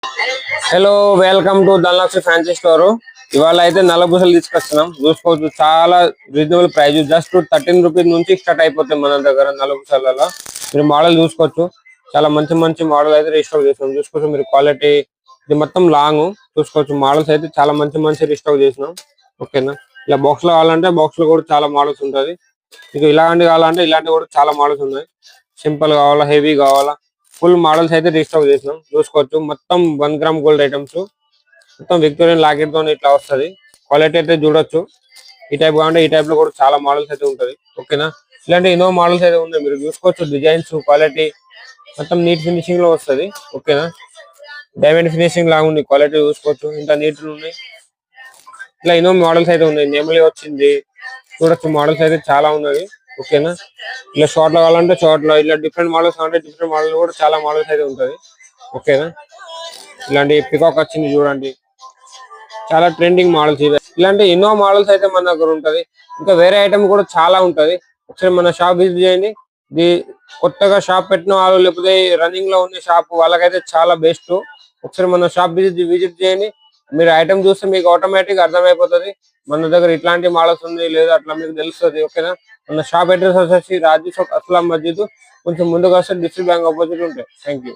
Hello, welcome to Dhanalakshmi fancy store. ఇవాళ అయితే నల్ల పూసలు తీసుకొస్తున్నాం. చూసుకోవచ్చు, చాలా రీజనబుల్ ప్రైస్. జస్ట్ 13 రూపీస్ నుంచి స్టార్ట్ అయిపోతాయి మన దగ్గర నల్ల పూసలలో. మీరు మోడల్ చూసుకోవచ్చు, చాలా మంచి మంచి మోడల్ అయితే రీస్టాక్ చేసినాం. చూసుకోవచ్చు మీరు క్వాలిటీ, ఇది మొత్తం లాంగ్. చూసుకోవచ్చు మోడల్స్ అయితే చాలా మంచి మంచి రీస్టాక్ చేసినాం. ఓకేనా, ఇలా బాక్స్ లో కావాలంటే బాక్స్ లో కూడా చాలా మోడల్స్ ఉంటుంది. మీకు ఇలాంటి కావాలంటే ఇలాంటివి కూడా చాలా మోడల్స్ ఉన్నాయి. సింపుల్ కావాలా, హెవీ కావాలా, ఫుల్ మోడల్స్ అయితే రీస్టాక్ చేసినాం. చూసుకోవచ్చు మొత్తం 1 గ్రామ్ గోల్డ్ ఐటమ్స్, మొత్తం విక్టోరియన్ లాకెట్ తో ఇట్లా వస్తుంది. క్వాలిటీ అయితే చూడొచ్చు. ఈ టైప్ కావాలంటే ఈ టైప్ లో కూడా చాలా మోడల్స్ అయితే ఉంటది. ఓకేనా, ఇలాంటి ఎన్నో మోడల్స్ అయితే ఉన్నాయి. మీరు చూసుకోవచ్చు డిజైన్స్, క్వాలిటీ మొత్తం నీట్ ఫినిషింగ్ లో వస్తుంది. ఓకేనా, డైమండ్ ఫినిషింగ్ లాగా ఉంది. క్వాలిటీ చూసుకోవచ్చు, ఇంత నీట్ ఉన్నాయి. ఇలా ఎన్నో మోడల్స్ అయితే ఉన్నాయి. నెమలి వచ్చింది చూడొచ్చు, మోడల్స్ అయితే చాలా ఉన్నాయి. ఓకేనా, ఇలా షార్ట్ లో కావాలంటే షార్ట్ లో, ఇలా డిఫరెంట్ మోడల్స్ కావాలంటే డిఫరెంట్ మోడల్ కూడా చాలా మోడల్స్ అయితే ఉంటది. ఓకేనా, ఇలాంటి పికాక్ వచ్చింది చూడండి, చాలా ట్రెండింగ్ మోడల్స్ ఇవి. ఇలాంటి ఎన్నో మోడల్స్ అయితే మన దగ్గర ఉంటది. ఇంకా వేరే ఐటమ్ కూడా చాలా ఉంటది. ఒకసారి మన షాప్ విజిట్ చేయండి. ఇది కొత్తగా షాప్ పెట్టిన వాళ్ళు, లేకపోతే రన్నింగ్ లో ఉన్న షాప్ వాళ్ళకైతే చాలా బెస్ట్. ఒకసారి మన షాప్ విజిట్ చేయండి. మీరు ఐటమ్ చూస్తే మీకు ఆటోమేటిక్ అర్థమైపోతుంది మన దగ్గర ఇట్లాంటి మోడల్స్ ఉంది లేదా అట్లా మీకు తెలుస్తుంది. ఓకేనా, మన షాప్ అడ్రస్ వచ్చేసి రాజు చౌక్ అస్లాం మస్జిద్, కొంచెం ముందుకు వస్తే డిస్ట్రిక్ట్ బ్యాంక్ ఆపోజిట్ ఉంటాయి. Thank you.